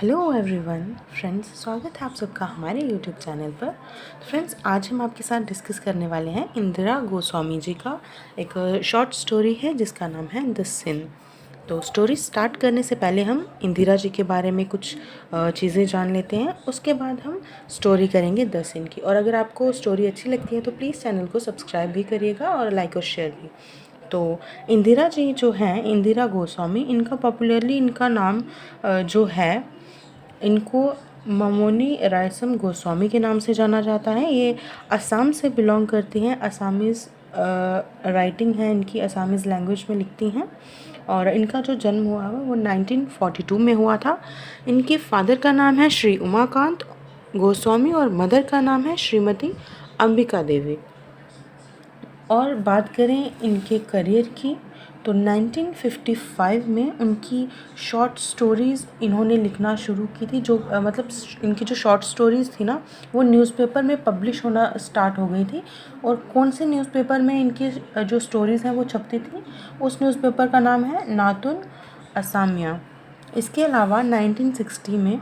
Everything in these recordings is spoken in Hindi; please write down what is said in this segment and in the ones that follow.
हेलो एवरीवन फ्रेंड्स, स्वागत है आप सबका हमारे यूट्यूब चैनल पर। तो फ्रेंड्स, आज हम आपके साथ डिस्कस करने वाले हैं इंदिरा गोस्वामी जी का एक शॉर्ट स्टोरी है जिसका नाम है द सिन। तो स्टोरी स्टार्ट करने से पहले हम इंदिरा जी के बारे में कुछ चीज़ें जान लेते हैं, उसके बाद हम स्टोरी करेंगे द सिन की। और अगर आपको स्टोरी अच्छी लगती है तो प्लीज़ चैनल को सब्सक्राइब भी करिएगा और लाइक और शेयर भी। तो इंदिरा जी जो हैं, इंदिरा गोस्वामी, इनका पॉपुलरली इनका नाम जो है, इनको ममोनी रायसम गोस्वामी के नाम से जाना जाता है। ये असम से बिलोंग करती हैं। असामीज़ राइटिंग है इनकी, असामीज़ लैंग्वेज में लिखती हैं। और इनका जो जन्म हुआ है वो 1942 में हुआ था। इनके फादर का नाम है श्री उमाकांत गोस्वामी और मदर का नाम है श्रीमती अंबिका देवी। और बात करें इनके करियर की तो 1955 में उनकी शॉर्ट स्टोरीज़ इन्होंने लिखना शुरू की थी। जो मतलब इनकी जो शॉर्ट स्टोरीज़ थी ना, वो न्यूज़पेपर में पब्लिश होना स्टार्ट हो गई थी। और कौन से न्यूज़पेपर में इनकी जो स्टोरीज़ हैं वो छपती थी, उस न्यूज़पेपर का नाम है नातुन असामिया। इसके अलावा 1960 में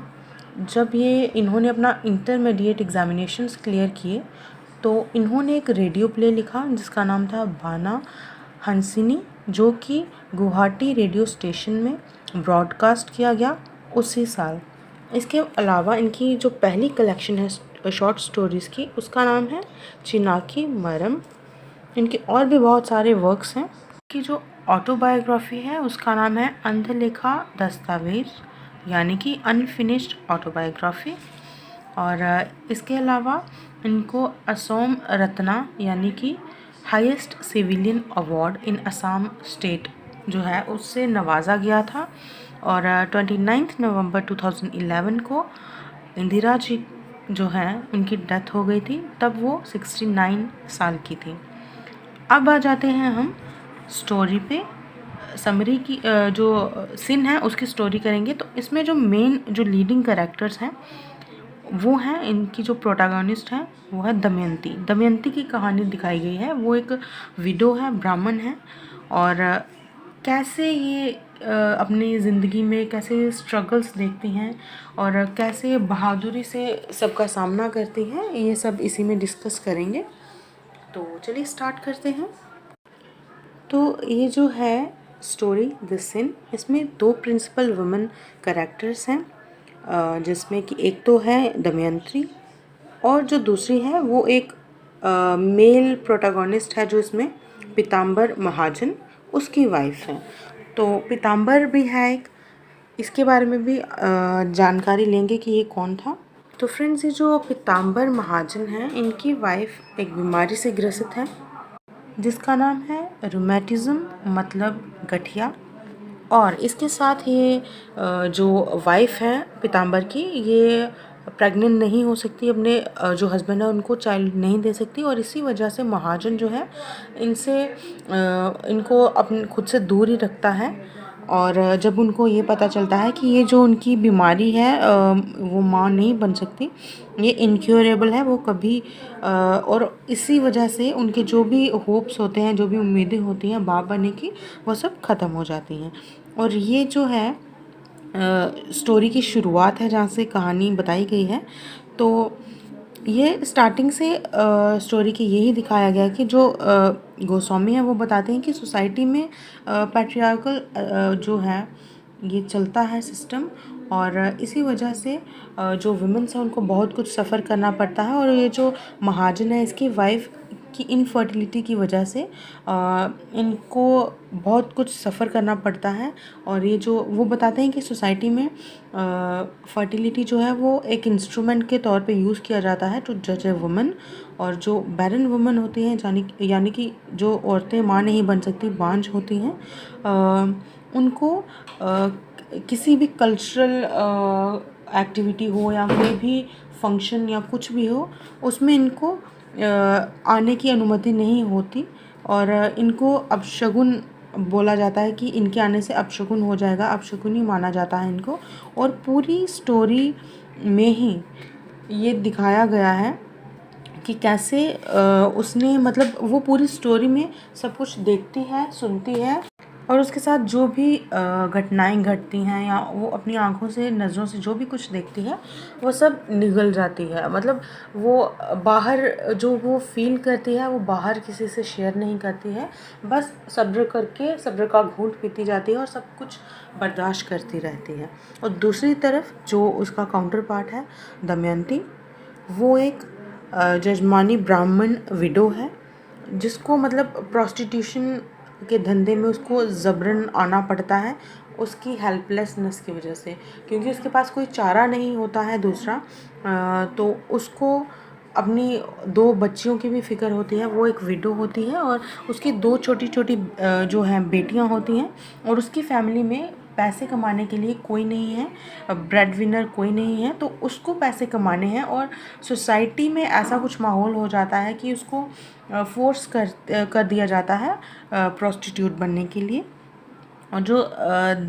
जब ये इन्होंने अपना इंटरमीडिएट एग्ज़ामिनेशंस क्लियर किए तो इन्होंने एक रेडियो प्ले लिखा जिसका नाम था बाना हंसिनी, जो कि गुवाहाटी रेडियो स्टेशन में ब्रॉडकास्ट किया गया उसी साल। इसके अलावा इनकी जो पहली कलेक्शन है शॉर्ट स्टोरीज़ की, उसका नाम है चिनाकी मरम। इनके और भी बहुत सारे वर्क्स हैं। इनकी जो ऑटोबायोग्राफी है उसका नाम है अंधलेखा दस्तावेज, यानी कि अनफिनिश्ड ऑटोबायोग्राफी। और इसके अलावा इनको असोम रत्ना यानी कि highest civilian award in Assam state जो है उससे नवाजा गया था। और 29 नवंबर 2011 को इंदिरा जी जो हैं उनकी डेथ हो गई थी, तब वो 69 साल की थी। अब आ जाते हैं हम स्टोरी पे। समरी की जो सिन है उसकी स्टोरी करेंगे। तो इसमें जो मेन जो लीडिंग कैरेक्टर्स हैं वो हैं, इनकी जो प्रोटैगनिस्ट है वो है दमयंती। दमयंती की कहानी दिखाई गई है। वो एक विडो है, ब्राह्मण है, और कैसे ये अपनी ज़िंदगी में कैसे स्ट्रगल्स देखती हैं और कैसे बहादुरी से सबका सामना करती हैं, ये सब इसी में डिस्कस करेंगे। तो चलिए स्टार्ट करते हैं। तो ये जो है स्टोरी द सिन, इसमें दो प्रिंसिपल वुमेन कैरेक्टर्स हैं, जिसमें कि एक तो है दमयंती और जो दूसरी है वो एक मेल प्रोटैगनिस्ट है जो इसमें पीताम्बर महाजन, उसकी वाइफ है। तो पीताम्बर भी है एक, इसके बारे में भी जानकारी लेंगे कि ये कौन था। तो फ्रेंड्स, ये जो पीताम्बर महाजन है, इनकी वाइफ एक बीमारी से ग्रसित है जिसका नाम है रूमेटिज्म, मतलब गठिया। और इसके साथ ये जो वाइफ है पीताम्बर की, ये प्रेग्नेंट नहीं हो सकती, अपने जो हस्बैंड है उनको चाइल्ड नहीं दे सकती। और इसी वजह से महाजन जो है इनको अपने खुद से दूर ही रखता है। और जब उनको ये पता चलता है कि ये जो उनकी बीमारी है वो माँ नहीं बन सकती, ये इनक्योरेबल है, वो कभी और इसी वजह से उनके जो भी होप्स होते हैं, जो भी उम्मीदें होती हैं बाप बनने की, वो सब ख़त्म हो जाती हैं। और ये जो है स्टोरी की शुरुआत है जहाँ से कहानी बताई गई है। तो ये स्टार्टिंग से स्टोरी की यही दिखाया गया कि जो गोस्वामी हैं वो बताते हैं कि सोसाइटी में पैट्रियार्कल जो है ये चलता है सिस्टम। और इसी वजह से जो वुमेन्स हैं उनको बहुत कुछ सफ़र करना पड़ता है। और ये जो महाजन है, इसकी वाइफ की इनफर्टिलिटी की वजह से इनको बहुत कुछ सफ़र करना पड़ता है। और ये जो वो बताते हैं कि सोसाइटी में फर्टिलिटी जो है वो एक इंस्ट्रूमेंट के तौर पे यूज़ किया जाता है टू जज ए वुमन। और जो बैरन वुमन होती हैं, यानी कि जो औरतें माँ नहीं बन सकती, बांझ होती हैं, उनको किसी भी कल्चरल एक्टिविटी हो या कोई भी फंक्शन या कुछ भी हो, उसमें इनको आने की अनुमति नहीं होती। और इनको अपशगुन बोला जाता है कि इनके आने से अपशगुन हो जाएगा, अपशगुन ही माना जाता है इनको। और पूरी स्टोरी में ही ये दिखाया गया है कि कैसे उसने, मतलब वो पूरी स्टोरी में सब कुछ देखती है, सुनती है और उसके साथ जो भी घटनाएं घटती हैं या वो अपनी आँखों से नज़रों से जो भी कुछ देखती है वो सब निगल जाती है। मतलब वो बाहर जो वो फ़ील करती है वो बाहर किसी से शेयर नहीं करती है, बस सब्र करके सब्र का घूंट पीती जाती है और सब कुछ बर्दाश्त करती रहती है। और दूसरी तरफ जो उसका काउंटर पार्ट है दमयंती, वो एक जजमानी ब्राह्मण विडो है जिसको मतलब प्रोस्टिट्यूशन के धंधे में उसको ज़बरन आना पड़ता है उसकी हेल्पलेसनेस की वजह से, क्योंकि उसके पास कोई चारा नहीं होता है दूसरा। तो उसको अपनी 2 बच्चियों की भी फ़िक्र होती है। वो एक विडो होती है और उसकी 2 छोटी-छोटी जो हैं बेटियां होती हैं और उसकी फैमिली में पैसे कमाने के लिए कोई नहीं है, ब्रेड विनर कोई नहीं है, तो उसको पैसे कमाने हैं। और सोसाइटी में ऐसा कुछ माहौल हो जाता है कि उसको फोर्स कर दिया जाता है प्रोस्टिट्यूट बनने के लिए। और जो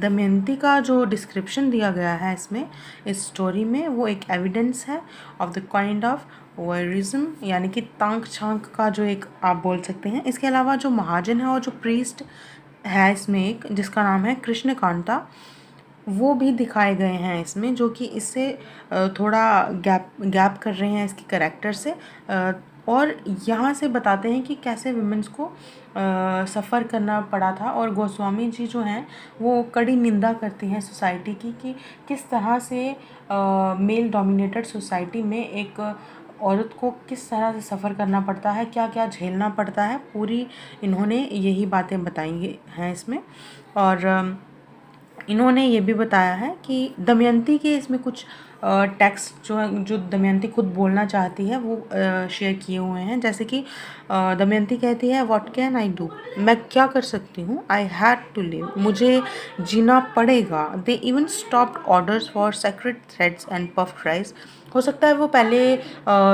दमयंती का जो डिस्क्रिप्शन दिया गया है इसमें इस स्टोरी में, वो एक एविडेंस है of the kind of voyeurism, यानी कि तांक छांक का जो एक आप बोल सकते हैं। इसके अलावा जो महाजन है और जो प्रीस्ट है इसमें एक जिसका नाम है कृष्ण कांता, वो भी दिखाए गए हैं इसमें, जो कि इससे थोड़ा गैप कर रहे हैं इसकी कैरेक्टर से। और यहाँ से बताते हैं कि कैसे वुमेन्स को सफ़र करना पड़ा था। और गोस्वामी जी जो हैं वो कड़ी निंदा करती हैं सोसाइटी की कि किस तरह से मेल डोमिनेटेड सोसाइटी में एक औरत को किस तरह से सफ़र करना पड़ता है, क्या क्या झेलना पड़ता है। पूरी इन्होंने यही बातें बताई हैं इसमें। और इन्होंने ये भी बताया है कि दमयंती के इसमें कुछ टेक्स्ट जो है, जो दमयंती खुद बोलना चाहती है वो शेयर किए हुए हैं। जैसे कि दमयंती कहती है, व्हाट कैन आई डू, मैं क्या कर सकती हूँ, आई हैड टू लिव, मुझे जीना पड़ेगा। They even stopped orders for sacred threads and puffed rice. हो सकता है वो पहले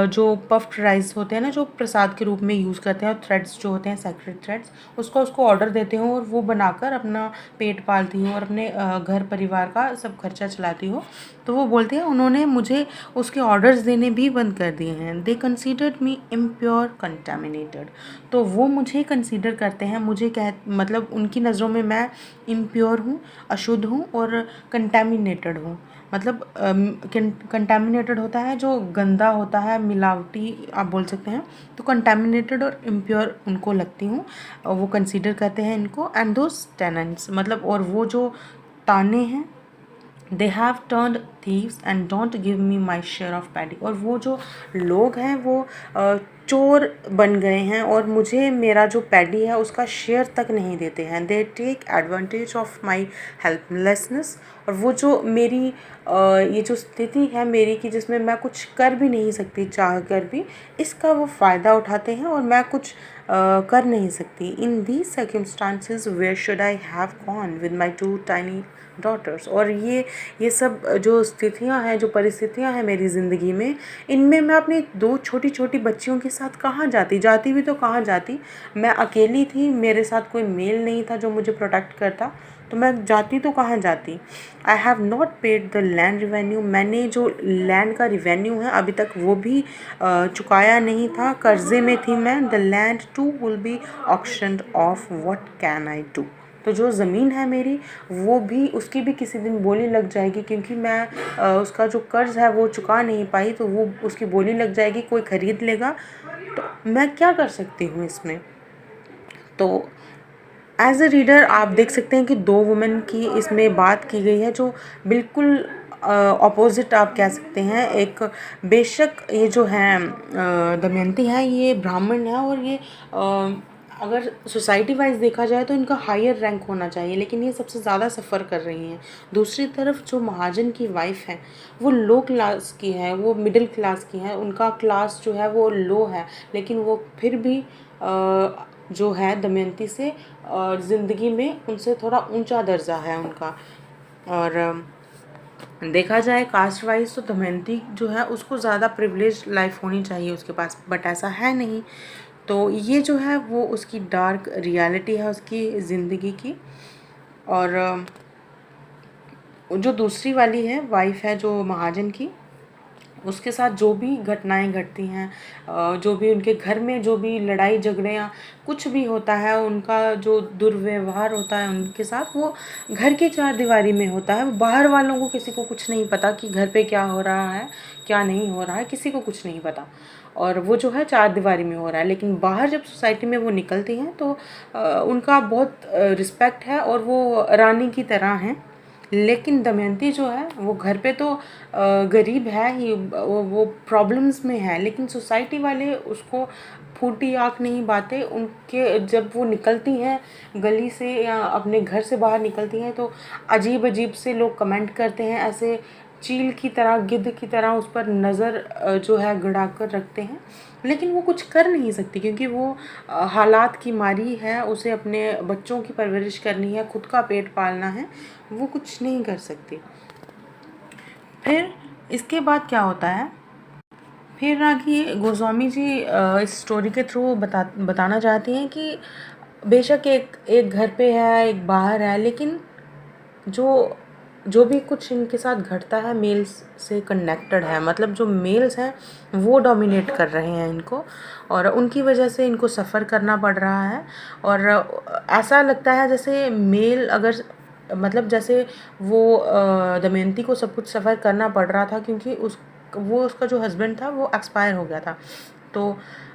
जो पफ्ड राइस होते हैं ना, जो प्रसाद के रूप में यूज़ करते हैं, और थ्रेड्स जो होते हैं सेक्रेट थ्रेड्स, उसको ऑर्डर देते हो और वो बनाकर अपना पेट पालती हूँ और अपने घर परिवार का सब खर्चा चलाती हो। तो वो बोलते हैं उन्होंने मुझे उसके ऑर्डर्स देने भी बंद कर दिए हैं। दे कंसीडर्ड मी इम्प्योर कंटेमिनेटेड। तो वो मुझे कंसीडर करते हैं, मुझे मतलब उनकी नज़रों में मैं इम्प्योर हूँ, अशुद्ध हूँ, और कंटेमिनेटेड हूँ। मतलब कंटेमिनेटेड होता है जो गंदा होता है, मिलावटी आप बोल सकते हैं। तो कंटेमिनेटेड और इम्प्योर उनको लगती हूँ, वो कंसीडर करते हैं इनको। एंड दोस टेनेंट्स, मतलब और वो जो ताने हैं, they have turned thieves and don't give me my share of paddy. और वो जो लोग हैं वो चोर बन गए हैं और मुझे मेरा जो पैडी है उसका शेयर तक नहीं देते हैं। They take advantage of my helplessness. और वो जो मेरी ये जो स्थिति है मेरी कि जिसमें मैं कुछ कर भी नहीं सकती चाह कर भी, इसका वो फ़ायदा उठाते हैं और मैं कुछ कर नहीं सकती। In these circumstances where should I have gone with my 2 tiny daughters. और ये सब जो स्थितियां हैं, जो परिस्थितियां हैं मेरी ज़िंदगी में, इनमें मैं अपनी 2 छोटी छोटी बच्चियों के साथ कहाँ जाती भी तो कहाँ जाती। मैं अकेली थी, मेरे साथ कोई मेल नहीं था जो मुझे प्रोटेक्ट करता, तो मैं जाती तो कहाँ जाती। I have not paid the land revenue. मैंने जो लैंड का रिवेन्यू है अभी तक वो भी चुकाया नहीं था, कर्जे में थी मैं। The land to will be auctioned off, what can I do. तो जो ज़मीन है मेरी वो भी, उसकी भी किसी दिन बोली लग जाएगी, क्योंकि मैं उसका जो कर्ज़ है वो चुका नहीं पाई, तो वो उसकी बोली लग जाएगी, कोई ख़रीद लेगा। तो मैं क्या कर सकती हूँ इसमें। तो एज अ रीडर आप देख सकते हैं कि 2 वुमेन की इसमें बात की गई है जो बिल्कुल ऑपोजिट आप कह सकते हैं। एक बेशक ये जो है दमयंती है ये ब्राह्मण है और ये अगर सोसाइटी वाइज देखा जाए तो इनका हायर रैंक होना चाहिए, लेकिन ये सबसे ज़्यादा सफ़र कर रही हैं। दूसरी तरफ जो महाजन की वाइफ है वो लो क्लास की है, वो मिडिल क्लास की है, उनका क्लास जो है वो लो है, लेकिन वो फिर भी जो है दमयंती से ज़िंदगी में उनसे थोड़ा ऊंचा दर्जा है उनका। और देखा जाए कास्ट वाइज तो दमयंती जो है उसको ज़्यादा प्रिविलेज लाइफ होनी चाहिए उसके पास, बट ऐसा है नहीं। तो ये जो है वो उसकी डार्क रियलिटी है उसकी ज़िंदगी की। और जो दूसरी वाली है वाइफ है जो महाजन की, उसके साथ जो भी घटनाएं घटती हैं, जो भी उनके घर में जो भी लड़ाई झगड़े या कुछ भी होता है, उनका जो दुर्व्यवहार होता है उनके साथ, वो घर की चार दीवारी में होता है। बाहर वालों को किसी को कुछ नहीं पता कि घर पे क्या हो रहा है क्या नहीं हो रहा है, किसी को कुछ नहीं पता। और वो जो है चार दीवारी में हो रहा है। लेकिन बाहर जब सोसाइटी में वो निकलती हैं तो उनका बहुत रिस्पेक्ट है और वो रानी की तरह हैं। लेकिन दमयंती जो है वो घर पे तो गरीब है ही, वो प्रॉब्लम्स में है, लेकिन सोसाइटी वाले उसको फूटी आँख नहीं बातें उनके। जब वो निकलती हैं गली से या अपने घर से बाहर निकलती हैं तो अजीब अजीब से लोग कमेंट करते हैं, ऐसे चील की तरह, गिद्ध की तरह उस पर नज़र जो है गड़ा कर रखते हैं। लेकिन वो कुछ कर नहीं सकती क्योंकि वो हालात की मारी है, उसे अपने बच्चों की परवरिश करनी है, खुद का पेट पालना है, वो कुछ नहीं कर सकती। फिर इसके बाद क्या होता है, फिर राखी गोस्वामी जी इस स्टोरी के थ्रू बताना चाहती हैं कि बेशक एक एक घर पे है, एक बाहर है, लेकिन जो जो भी कुछ इनके साथ घटता है मेल्स से कनेक्टेड है। मतलब जो मेल्स हैं वो डोमिनेट कर रहे हैं इनको, और उनकी वजह से इनको सफ़र करना पड़ रहा है। और ऐसा लगता है जैसे मेल अगर, मतलब जैसे वो दमयंती को सब कुछ सफ़र करना पड़ रहा था क्योंकि उसका जो हस्बैंड था वो एक्सपायर हो गया था। तो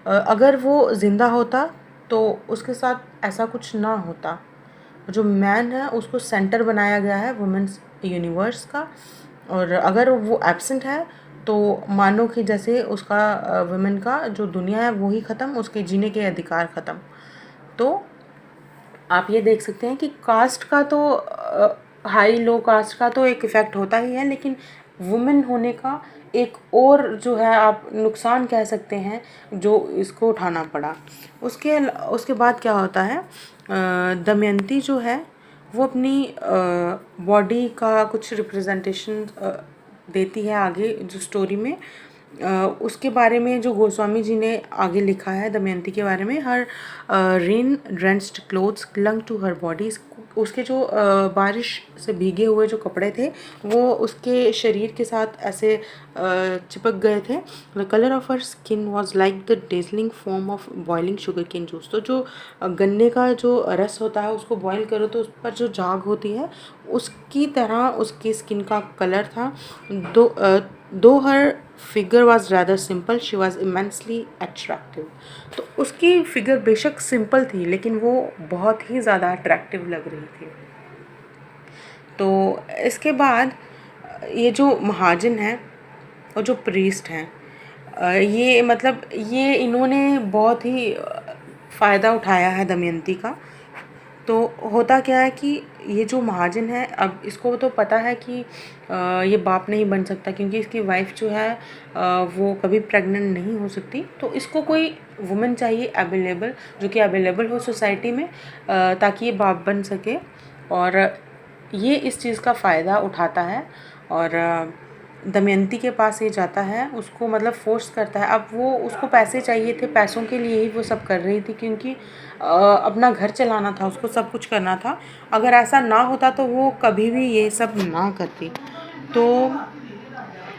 अगर वो ज़िंदा होता तो उसके साथ ऐसा कुछ ना होता। जो मैन है उसको सेंटर बनाया गया है वुमेन्स यूनिवर्स का, और अगर वो एब्सेंट है तो मानो कि जैसे उसका वुमेन का जो दुनिया है वो ही ख़त्म, उसके जीने के अधिकार ख़त्म। तो आप ये देख सकते हैं कि कास्ट का तो हाई लो कास्ट का तो एक इफ़ेक्ट होता ही है, लेकिन वुमेन होने का एक और जो है आप नुकसान कह सकते हैं जो इसको उठाना पड़ा। उसके बाद क्या होता है, दमयंती जो है वो अपनी बॉडी का कुछ रिप्रेजेंटेशन देती है आगे जो स्टोरी में। उसके बारे में जो गोस्वामी जी ने आगे लिखा है दमयंती के बारे में, her rain drenched clothes clung to her body. उसके जो बारिश से भीगे हुए जो कपड़े थे वो उसके शरीर के साथ ऐसे चिपक गए थे। The colour of her skin was like the dazzling form of boiling sugar cane juice. तो जो गन्ने का जो रस होता है उसको बॉयल करो तो उस पर जो झाग होती है उसकी तरह उसकी स्किन का कलर था। Though her figure was rather simple she was immensely attractive. तो उसकी फिगर बेशक सिंपल थी लेकिन वो बहुत ही ज़्यादा अट्रैक्टिव लग रही थी। तो इसके बाद ये जो महाजन है और जो प्रीस्ट हैं, ये मतलब ये इन्होंने बहुत ही फ़ायदा उठाया है दमयंती का। तो होता क्या है कि ये जो महाजन है, अब इसको तो पता है कि ये बाप नहीं बन सकता क्योंकि इसकी वाइफ जो है वो कभी प्रेग्नेंट नहीं हो सकती। तो इसको कोई वुमेन चाहिए अवेलेबल, जो कि अवेलेबल हो सोसाइटी में, ताकि ये बाप बन सके। और ये इस चीज़ का फ़ायदा उठाता है और दमयंती के पास ये जाता है, उसको मतलब फोर्स करता है। अब वो उसको पैसे चाहिए थे, पैसों के लिए ही वो सब कर रही थी क्योंकि अपना घर चलाना था, उसको सब कुछ करना था। अगर ऐसा ना होता तो वो कभी भी ये सब ना करती। तो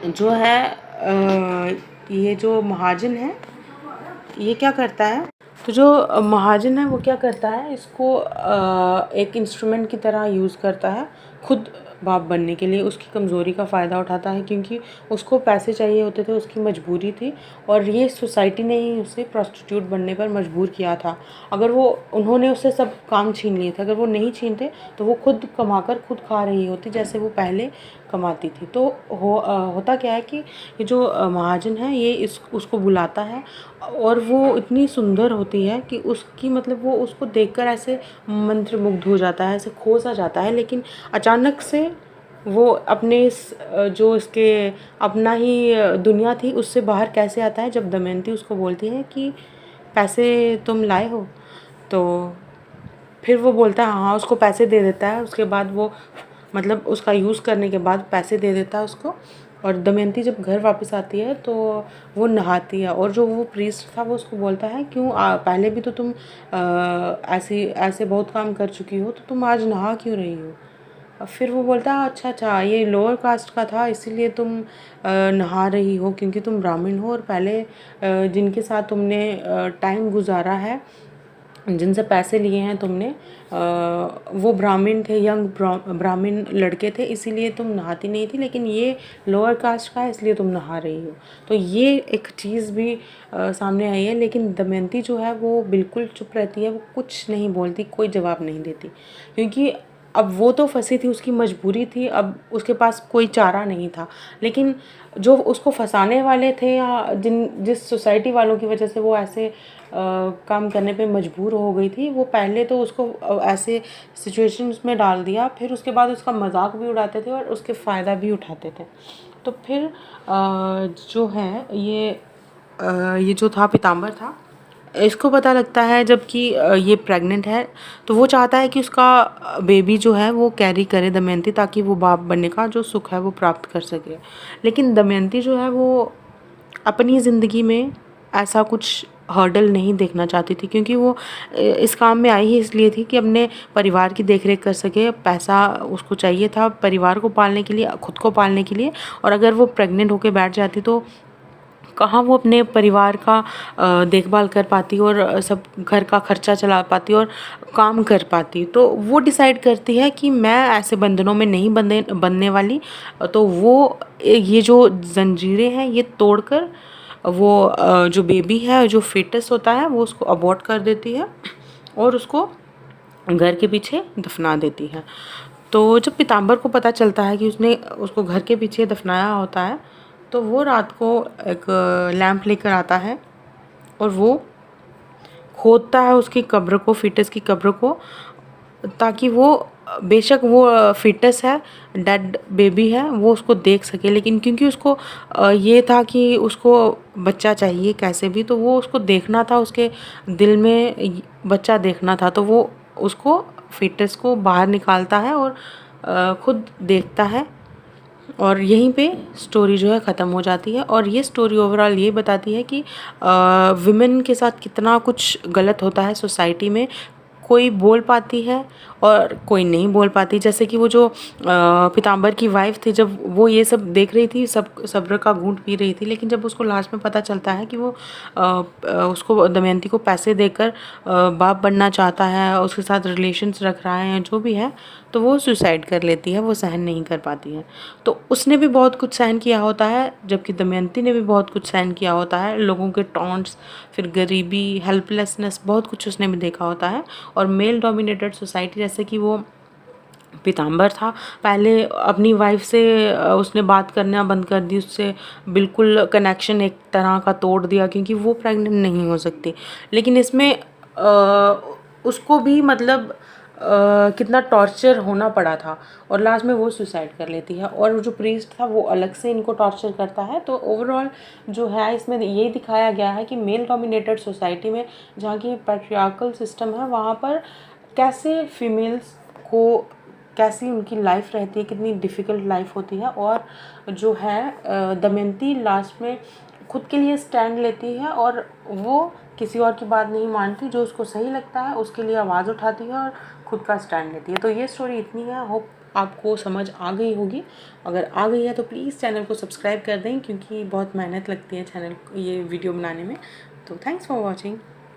जो है ये जो महाजन है ये क्या करता है, तो जो महाजन है वो क्या करता है, इसको एक इंस्ट्रूमेंट की तरह यूज़ करता है खुद बाप बनने के लिए। उसकी कमज़ोरी का फ़ायदा उठाता है क्योंकि उसको पैसे चाहिए होते थे, उसकी मजबूरी थी, और ये सोसाइटी ने ही उसे प्रोस्टिट्यूट बनने पर मजबूर किया था। अगर वो उन्होंने उससे सब काम छीन लिए थे, अगर वो नहीं छीनते तो वो खुद कमाकर खुद खा रही होती जैसे वो पहले कमाती थी। तो होता क्या है कि ये जो महाजन है ये उसको बुलाता है और वो इतनी सुंदर होती है कि उसकी मतलब वो उसको देखकर ऐसे मंत्रमुग्ध हो जाता है, ऐसे खो सा जाता है। लेकिन अचानक से वो अपने जो इसके अपना ही दुनिया थी उससे बाहर कैसे आता है, जब दमयंती उसको बोलती है कि पैसे तुम लाए हो। तो फिर वो बोलता है हाँ, उसको पैसे दे देता है। उसके बाद वो मतलब उसका यूज़ करने के बाद पैसे दे देता है उसको। और दमयंती जब घर वापस आती है तो वो नहाती है, और जो वो प्रीस्ट था वो उसको बोलता है क्यों पहले भी तो तुम ऐसे बहुत काम कर चुकी हो, तो तुम आज नहा क्यों रही हो। फिर वो बोलता है अच्छा अच्छा ये लोअर कास्ट का था इसीलिए तुम नहा रही हो क्योंकि तुम ब्राह्मण हो और पहले जिनके साथ तुमने टाइम गुजारा है, जिनसे पैसे लिए हैं तुमने, वो ब्राह्मण थे, यंग ब्राह्मण लड़के थे, इसीलिए तुम नहाती नहीं थी, लेकिन ये लोअर कास्ट का है इसलिए तुम नहा रही हो। तो ये एक चीज़ भी सामने आई है। लेकिन दमयंती जो है वो बिल्कुल चुप रहती है, वो कुछ नहीं बोलती, कोई जवाब नहीं देती, क्योंकि अब वो तो फंसी थी, उसकी मजबूरी थी, अब उसके पास कोई चारा नहीं था। लेकिन जो उसको फंसाने वाले थे या जिस सोसाइटी वालों की वजह से वो ऐसे काम करने पे मजबूर हो गई थी, वो पहले तो उसको ऐसे सिचुएशंस में डाल दिया, फिर उसके बाद उसका मजाक भी उड़ाते थे और उसके फ़ायदा भी उठाते थे। तो फिर जो है ये जो था पीताम्बर था, इसको पता लगता है जबकि ये प्रेग्नेंट है, तो वो चाहता है कि उसका बेबी जो है वो कैरी करे दमयंती, ताकि वो बाप बनने का जो सुख है वो प्राप्त कर सके। लेकिन दमयंती जो है वो अपनी ज़िंदगी में ऐसा कुछ हर्डल नहीं देखना चाहती थी, क्योंकि वो इस काम में आई ही इसलिए थी कि अपने परिवार की देखरेख कर सके। पैसा उसको चाहिए था परिवार को पालने के लिए, खुद को पालने के लिए। और अगर वो प्रेग्नेंट होके बैठ जाती तो कहाँ वो अपने परिवार का देखभाल कर पाती और सब घर का खर्चा चला पाती और काम कर पाती। तो वो डिसाइड करती है कि मैं ऐसे बंधनों में नहीं बनने वाली। तो वो ये जो जंजीरें हैं ये तोड़कर वो जो बेबी है, जो fetus होता है, वो उसको अबॉर्ट कर देती है और उसको घर के पीछे दफना देती है। तो जब पीताम्बर को पता चलता है कि उसने उसको घर के पीछे दफनाया होता है, तो वो रात को एक लैंप लेकर आता है और वो खोदता है उसकी कब्र को, fetus की कब्र को, ताकि वो बेशक वो fetus है, डेड बेबी है, वो उसको देख सके। लेकिन क्योंकि उसको ये था कि उसको बच्चा चाहिए कैसे भी, तो वो उसको देखना था, उसके दिल में बच्चा देखना था। तो वो उसको fetus को बाहर निकालता है और खुद देखता है, और यहीं पे स्टोरी जो है ख़त्म हो जाती है। और ये स्टोरी ओवरऑल ये बताती है कि विमेन के साथ कितना कुछ गलत होता है सोसाइटी में। कोई बोल पाती है और कोई नहीं बोल पाती। जैसे कि वो जो पीताम्बर की वाइफ थी, जब वो ये सब देख रही थी, सब सब्र का घूंट पी रही थी, लेकिन जब उसको लास्ट में पता चलता है कि वो उसको दमयंती को पैसे देकर बाप बनना चाहता है, उसके साथ रिलेशंस रख रहा है, जो भी है, तो वो सुसाइड कर लेती है, वो सहन नहीं कर पाती है। तो उसने भी बहुत कुछ सहन किया होता है, जबकि दमयंती ने भी बहुत कुछ सहन किया होता है, लोगों के टॉन्ट्स, फिर गरीबी, हेल्पलेसनेस, बहुत कुछ उसने भी देखा होता है। और मेल डोमिनेटेड सोसाइटी, जैसे कि वो पीताम्बर था, पहले अपनी वाइफ से उसने बात करना बंद कर दी, उससे बिल्कुल कनेक्शन एक तरह का तोड़ दिया, क्योंकि वो प्रेग्नेंट नहीं हो सकती। लेकिन इसमें उसको भी मतलब कितना टॉर्चर होना पड़ा था, और लास्ट में वो सुसाइड कर लेती है, और जो प्रीस्ट था वो अलग से इनको टॉर्चर करता है। तो ओवरऑल जो है इसमें ये दिखाया गया है कि मेल डोमिनेटेड सोसाइटी में, जहाँ की पैट्रियार्कल सिस्टम है, वहाँ पर कैसे फीमेल्स को, कैसी उनकी लाइफ रहती है, कितनी डिफ़िकल्ट लाइफ होती है। और जो है दमयंती लास्ट में खुद के लिए स्टैंड लेती है, और वो किसी और की बात नहीं मानती, जो उसको सही लगता है उसके लिए आवाज़ उठाती है और खुद का स्टैंड लेती है। तो ये स्टोरी इतनी है, होप आपको समझ आ गई होगी। अगर आ गई है तो प्लीज़ चैनल को सब्सक्राइब कर दें, क्योंकि बहुत मेहनत लगती है चैनल ये वीडियो बनाने में। तो थैंक्स फॉर वॉचिंग।